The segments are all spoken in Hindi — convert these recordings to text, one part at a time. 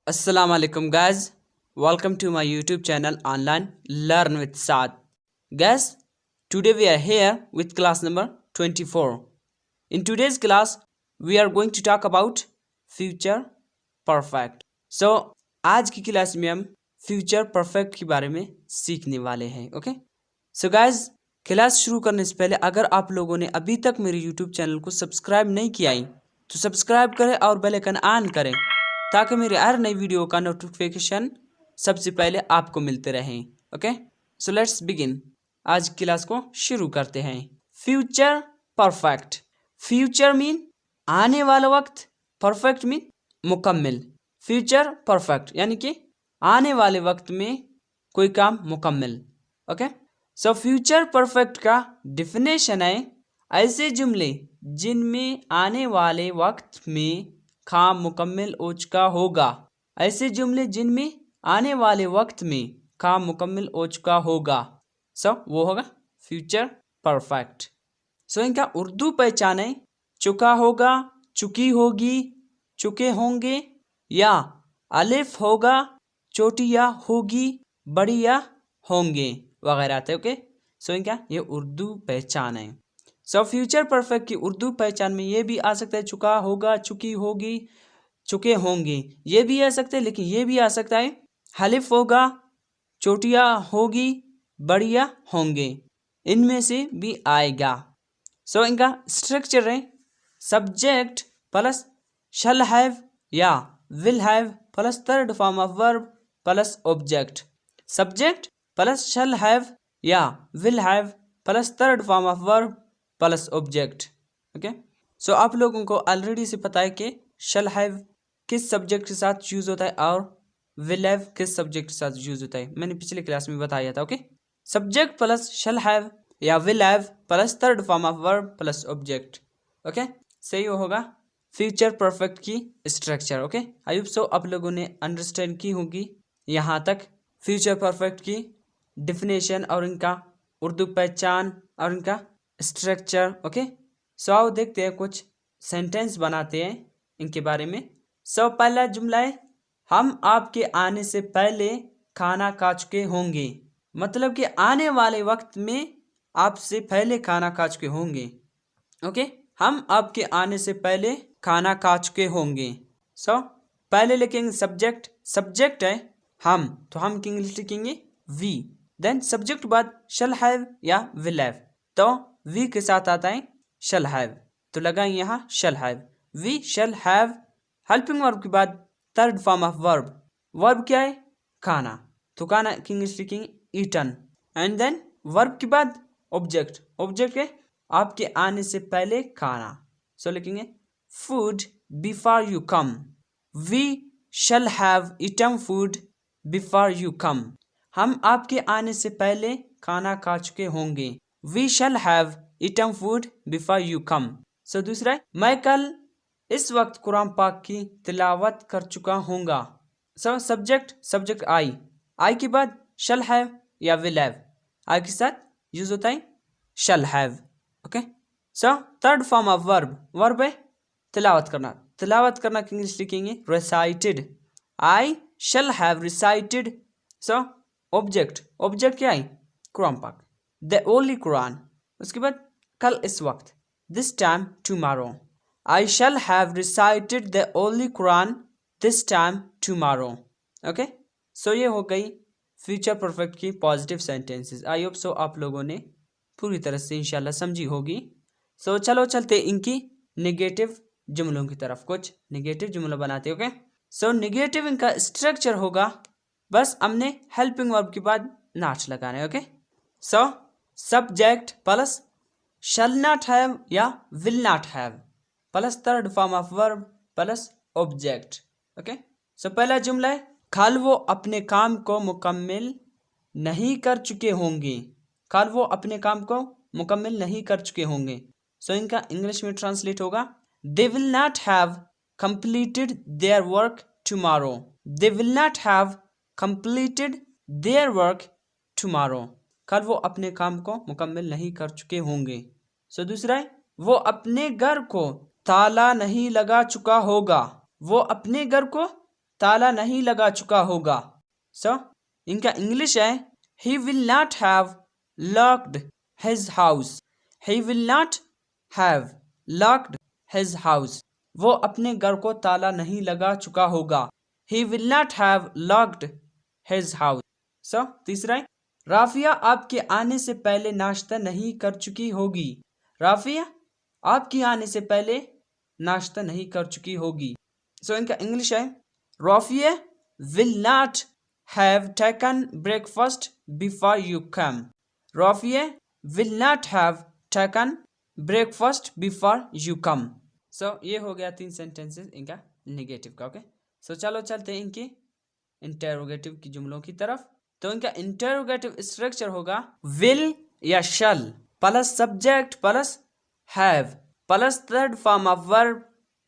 Assalamu alaikum guys. Welcome to my YouTube channel Online Learn with Saad. Guys, today we are here with class number 24. In today's class, we are going to talk about future perfect. So, आज की क्लास में हम future perfect के बारे में सीखने वाले हैं. Okay? So guys, क्लास शुरू करने से पहले अगर आप लोगों ने अभी तक मेरे YouTube चैनल को सब्सक्राइब नहीं किया है तो सब्सक्राइब करें और बेल आइकन ऑन करें ताकि मेरे हर नई वीडियो का नोटिफिकेशन सबसे पहले आपको मिलते रहें. Okay, so let's begin. आज की क्लास को शुरू करते हैं. Future perfect. फ्यूचर मीन आने वाला वक्त, परफेक्ट मीन मुकम्मल. फ्यूचर परफेक्ट यानी कि आने वाले वक्त में कोई काम मुकम्मल. ओके, सो फ्यूचर परफेक्ट का डिफिनेशन है ऐसे जुमले जिनमें आने वाले वक्त में काम मुकम्मल हो चुका होगा. ऐसे जुमले जिनमें आने वाले वक्त में काम मुकम्मल हो चुका होगा. वो होगा फ्यूचर परफेक्ट. इनका उर्दू पहचान है चुका होगा, चुकी होगी, चुके होंगे, या अलिफ होगा, चोटिया होगी, बढ़िया होंगे वगैरह आते. ओके, इनका ये उर्दू पहचान है. फ्यूचर परफेक्ट की उर्दू पहचान में ये भी आ सकता है चुका होगा, चुकी होगी, चुके होंगे. ये भी आ सकता है, लेकिन ये भी आ सकता है हलिफ होगा, चोटिया होगी, बढ़िया होंगे. इनमें से भी आएगा. इनका स्ट्रक्चर है सब्जेक्ट प्लस शल हैव या will have plus third form of verb plus object. Subject plus shall have या will have plus third form of verb plus object. Okay, आप लोगों को ऑलरेडी से पता है कि शल हैव किस सब्जेक्ट के साथ यूज होता है और विल हैव किस सब्जेक्ट के साथ यूज होता है. मैंने पिछले क्लास में बताया था. Okay, subject plus shall have या will have plus third form of verb plus object. Okay, सही होगा फ्यूचर परफेक्ट की structure. Okay, I hope so आप लोगों ने अंडरस्टैंड की होगी यहाँ तक फ्यूचर परफेक्ट की डिफिनेशन और इनका उर्दू पहचान और इनका स्ट्रक्चर. ओके, आओ देखते हैं, कुछ सेंटेंस बनाते हैं इनके बारे में. पहला जुमला है हम आपके आने से पहले खाना खा चुके होंगे. मतलब कि आने वाले वक्त में आपसे पहले खाना खा चुके होंगे. ओके, हम आपके आने से पहले खाना खा चुके होंगे. पहले लिखेंगे सब्जेक्ट. सब्जेक्ट है हम, तो हम की इंग्लिश लिखेंगे वी. देन सब्जेक्ट बाद शल हैव या विल हैव, तो वी के साथ आता है शल हैव, तो लगाएंगे यहाँ shall have. We shall have. Helping verb के बाद third form of verb. Verb क्या है? खाना, तो खाना की इंग्लिश लिखेंगे ईटन. एंड देन वर्ब के बाद ऑब्जेक्ट. ऑब्जेक्ट है आपके आने से पहले खाना, लिखेंगे food before you come. We shall have eaten food before you come. हम आपके आने से पहले खाना खा चुके होंगे. We shall have eaten food before you come. दूसरा है मैं कल इस वक्त कुरान पाक की तिलावत कर चुका होऊंगा. Subject I. आई के बाद शल हैव या विल हैव, आई के साथ यूज होता है shall have. Okay, third form of verb. Verb है तिलावत करना. तिलावत करना की इंग्लिश लिखेंगे recited. I shall have recited. Object क्या है? कुरान पाक, द ओनली कुरान. उसके बाद कल इस वक्त, this time tomorrow. I shall have recited the Holy Quran this time tomorrow. Okay, ये हो गई फ्यूचर परफेक्ट की पॉजिटिव सेंटेंसेस. आई होप आप लोगों ने पूरी तरह से इंशाल्लाह समझी होगी. चलो चलते इनकी नेगेटिव जुमलों की तरफ. कुछ नेगेटिव जुमला बनाते. ओके, नेगेटिव इनका स्ट्रक्चर होगा बस हमने हेल्पिंग वर्ब के बाद नॉट लगाना है. Okay, subject plus shall not have या will not have plus third form of verb plus object. Okay, पहला जुमला है कल वो अपने काम को मुकम्मल नहीं कर चुके होंगे. कल वो अपने काम को मुकम्मल नहीं कर चुके होंगे. इनका इंग्लिश में ट्रांसलेट होगा they will not have completed their work tomorrow. They will not have completed their work tomorrow. कल वो अपने काम को मुकम्मल नहीं कर चुके होंगे. दूसरा है वो अपने घर को ताला नहीं लगा चुका होगा. वो अपने घर को ताला नहीं लगा चुका होगा। सो इनका इंग्लिश है he will not have locked his house. He will not have locked his house. वो अपने घर को ताला नहीं लगा चुका होगा। He will not have locked his house. So तीसरा है राफिया आपके आने से पहले नाश्ता नहीं कर चुकी होगी। राफिया आपके आने से पहले नाश्ता नहीं कर चुकी होगी। सो इनका इंग्लिश है Rafia will not have taken breakfast before you come. Rafia will not have taken breakfast before you come. So ये हो गया 3 सेंटेंसेस इनका नेगेटिव का। ओके सो चलो चलते हैं इनके इंटेरोगेटिव की जुमलों की तरफ। तो इनका इंटेरोगेटिव स्ट्रक्चर होगा विल या shall plus subject plus have plus third form of verb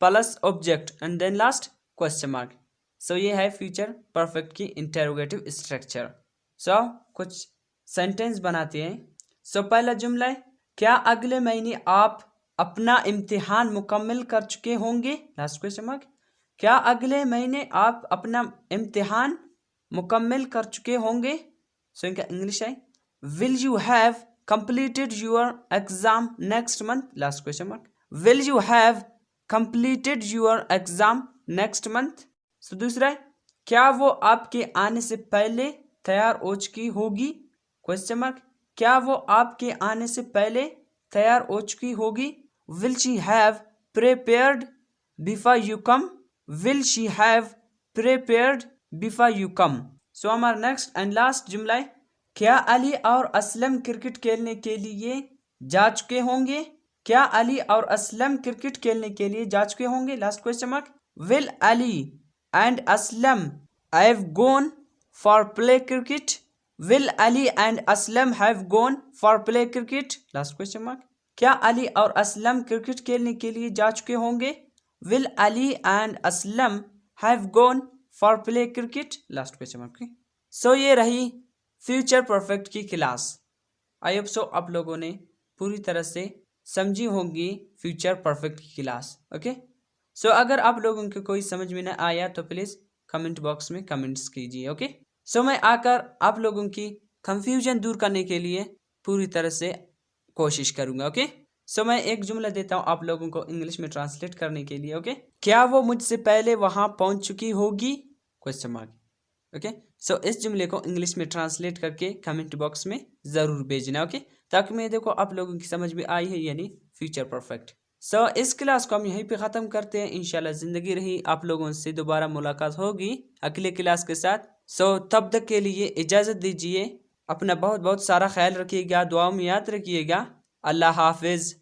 plus object and then last question mark. So ये है फ्यूचर परफेक्ट की इंटेरोगेटिव स्ट्रक्चर। सो कुछ सेंटेंस बनाते हैं। सो पहला जुमला है क्या अगले महीने आप अपना इम्तिहान मुकम्मल कर चुके होंगे। Last question mark. क्या अगले महीने आप अपना इम्तिहान मुकम्मल कर चुके होंगे। सो इनका इंग्लिश है will you have completed your exam next month. Last question mark. Will you have completed your exam next month. So दूसरा है क्या वो आपके आने से पहले तैयार हो चुकी होगी। Question mark. क्या वो आपके आने से पहले तैयार हो चुकी होगी। Will she have prepared before you come. Will she have prepared before you come. So हमारा नेक्स्ट एंड लास्ट जुमला है क्या अली और असलम क्रिकेट खेलने के लिए जा चुके होंगे। क्या अली और असलम क्रिकेट खेलने के लिए जा चुके होंगे। Last question mark. Will Ali and Aslam have gone for play cricket. Will Ali and Aslam have gone for play cricket. Last question mark. क्या अली और असलम क्रिकेट खेलने के लिए जा चुके होंगे। Will Ali and Aslam have gone for play cricket. Last question mark. So ये रही फ्यूचर परफेक्ट की क्लास। आई होप सो आप लोगों ने पूरी तरह से समझी होंगी फ्यूचर परफेक्ट की क्लास। ओके सो अगर आप लोगों को कोई समझ में ना आया तो प्लीज़ कमेंट बॉक्स में कमेंट्स कीजिए। ओके सो मैं आकर आप लोगों की कंफ्यूजन दूर करने के लिए पूरी तरह से कोशिश करूँगा। ओके सो मैं एक जुमला देता हूँ आप लोगों को इंग्लिश में ट्रांसलेट करने के लिए। ओके क्या वो मुझसे पहले वहाँ पहुँच चुकी होगी। Question mark. ओके सो इस जुमले को इंग्लिश में ट्रांसलेट करके कमेंट बॉक्स में ज़रूर भेजना। ओके ताकि मैं देखो आप लोगों की समझ में आई है यानी फ्यूचर परफेक्ट। सो इस क्लास को हम यहीं पे ख़त्म करते हैं। इंशाल्लाह ज़िंदगी रही आप लोगों से दोबारा मुलाकात होगी अगले क्लास के साथ। सो तब तक के लिए इजाज़त दीजिए। अपना बहुत बहुत सारा ख्याल रखिएगा, दुआ में याद रखिएगा। अल्लाह हाफिज़।